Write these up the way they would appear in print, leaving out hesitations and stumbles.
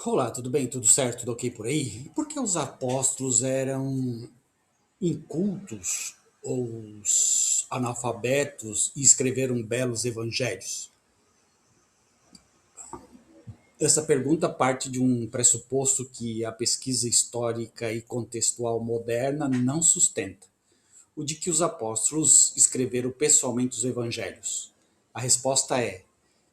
Olá, tudo bem? Tudo certo? Tudo ok por aí? Por que os apóstolos eram incultos ou analfabetos e escreveram belos evangelhos? Essa pergunta parte de um pressuposto que a pesquisa histórica e contextual moderna não sustenta, o de que os apóstolos escreveram pessoalmente os evangelhos. A resposta é: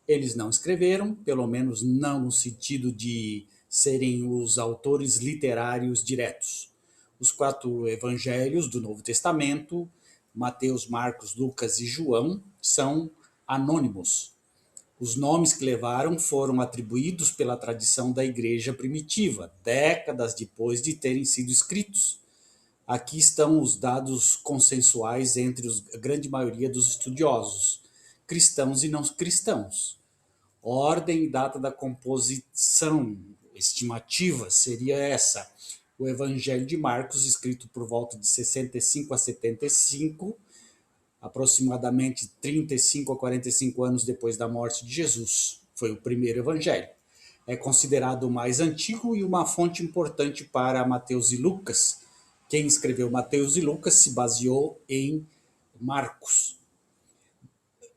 eles não escreveram, pelo menos não no sentido de serem os autores literários diretos. Os quatro evangelhos do Novo Testamento, Mateus, Marcos, Lucas e João, são anônimos. Os nomes que levaram foram atribuídos pela tradição da igreja primitiva, décadas depois de terem sido escritos. Aqui estão os dados consensuais entre a grande maioria dos estudiosos, cristãos e não cristãos. Ordem e data da composição estimativa seria essa: o Evangelho de Marcos, escrito por volta de 65 a 75, aproximadamente 35 a 45 anos depois da morte de Jesus. Foi o primeiro evangelho. É considerado o mais antigo e uma fonte importante para Mateus e Lucas. Quem escreveu Mateus e Lucas se baseou em Marcos.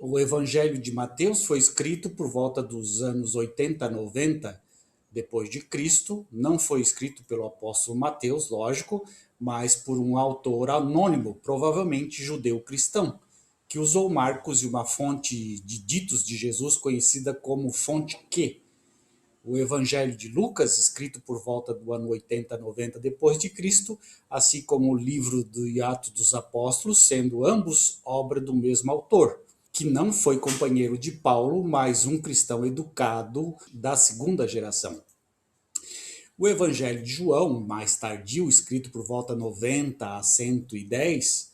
O Evangelho de Mateus foi escrito por volta dos anos 80, 90 depois de Cristo. Não foi escrito pelo apóstolo Mateus, lógico, mas por um autor anônimo, provavelmente judeu cristão, que usou Marcos e uma fonte de ditos de Jesus conhecida como fonte Q. O Evangelho de Lucas, escrito por volta do ano 80, 90 depois de Cristo, assim como o livro do Atos dos Apóstolos, sendo ambos obra do mesmo autor, que não foi companheiro de Paulo, mas um cristão educado da segunda geração. O Evangelho de João, mais tardio, escrito por volta 90 a 110,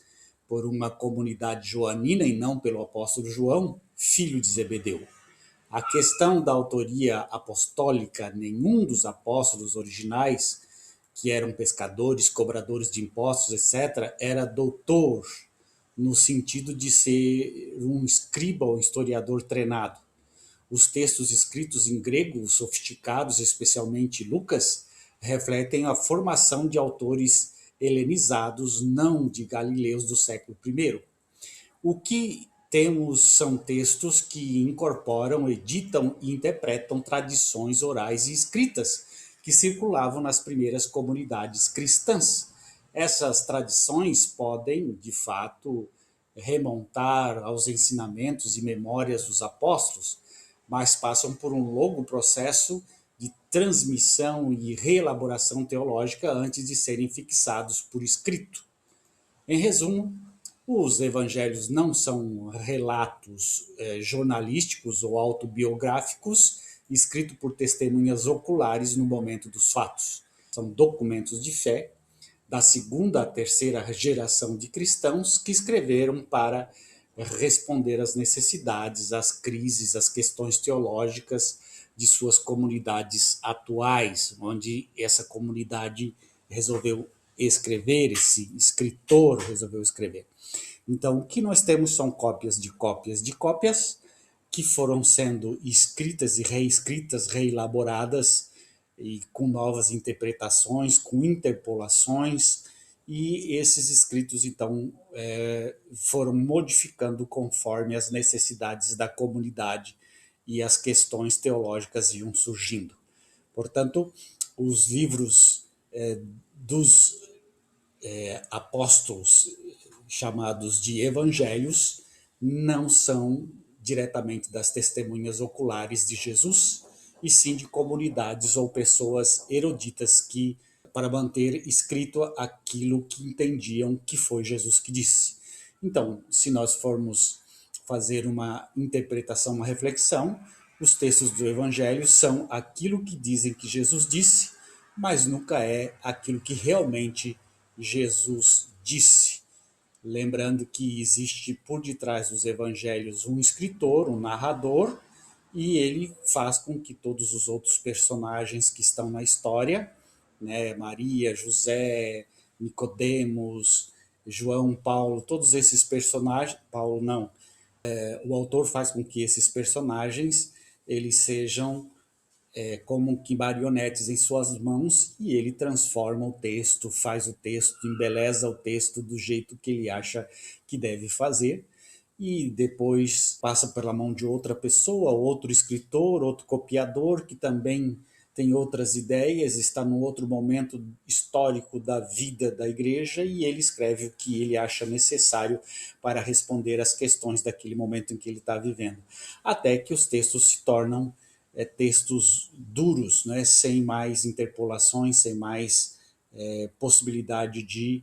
por uma comunidade joanina e não pelo apóstolo João, filho de Zebedeu. A questão da autoria apostólica, nenhum dos apóstolos originais, que eram pescadores, cobradores de impostos, etc., era doutor, no sentido de ser um escriba ou historiador treinado. Os textos escritos em grego, sofisticados, especialmente Lucas, refletem a formação de autores helenizados, não de galileus do século I. O que temos são textos que incorporam, editam e interpretam tradições orais e escritas que circulavam nas primeiras comunidades cristãs. Essas tradições podem, de fato, remontar aos ensinamentos e memórias dos apóstolos, mas passam por um longo processo de transmissão e reelaboração teológica antes de serem fixados por escrito. Em resumo, os evangelhos não são relatos jornalísticos ou autobiográficos escritos por testemunhas oculares no momento dos fatos. São documentos de fé da segunda a terceira geração de cristãos que escreveram para responder às necessidades, às crises, às questões teológicas de suas comunidades atuais, onde essa comunidade resolveu escrever, esse escritor resolveu escrever. Então, o que nós temos são cópias de cópias de cópias que foram sendo escritas e reescritas, reelaboradas e com novas interpretações, com interpolações, e esses escritos então foram modificando conforme as necessidades da comunidade e as questões teológicas iam surgindo. Portanto, os livros dos apóstolos chamados de evangelhos não são diretamente das testemunhas oculares de Jesus, e sim de comunidades ou pessoas eruditas que, para manter escrito aquilo que entendiam que foi Jesus que disse. Então, se nós formos fazer uma interpretação, uma reflexão, os textos do Evangelho são aquilo que dizem que Jesus disse, mas nunca é aquilo que realmente Jesus disse. Lembrando que existe por detrás dos evangelhos um escritor, um narrador, e ele faz com que todos os outros personagens que estão na história, né, Maria, José, Nicodemos, João, Paulo, todos esses personagens, Paulo não, o autor faz com que esses personagens eles sejam como que marionetes em suas mãos, e ele transforma o texto, faz o texto, embeleza o texto do jeito que ele acha que deve fazer, e depois passa pela mão de outra pessoa, outro escritor, outro copiador, que também tem outras ideias, está num outro momento histórico da vida da igreja, e ele escreve o que ele acha necessário para responder às questões daquele momento em que ele está vivendo. Até que os textos se tornam textos duros, né, sem mais interpolações, sem mais possibilidade de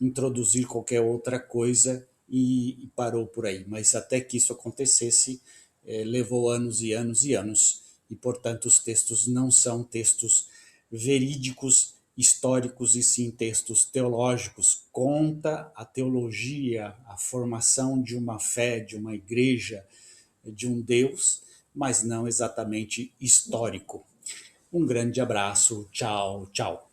introduzir qualquer outra coisa, e parou por aí. Mas até que isso acontecesse, levou anos e anos e anos, e portanto os textos não são textos verídicos, históricos, e sim textos teológicos. Conta a teologia, a formação de uma fé, de uma igreja, de um Deus, mas não exatamente histórico. Um grande abraço, tchau, tchau.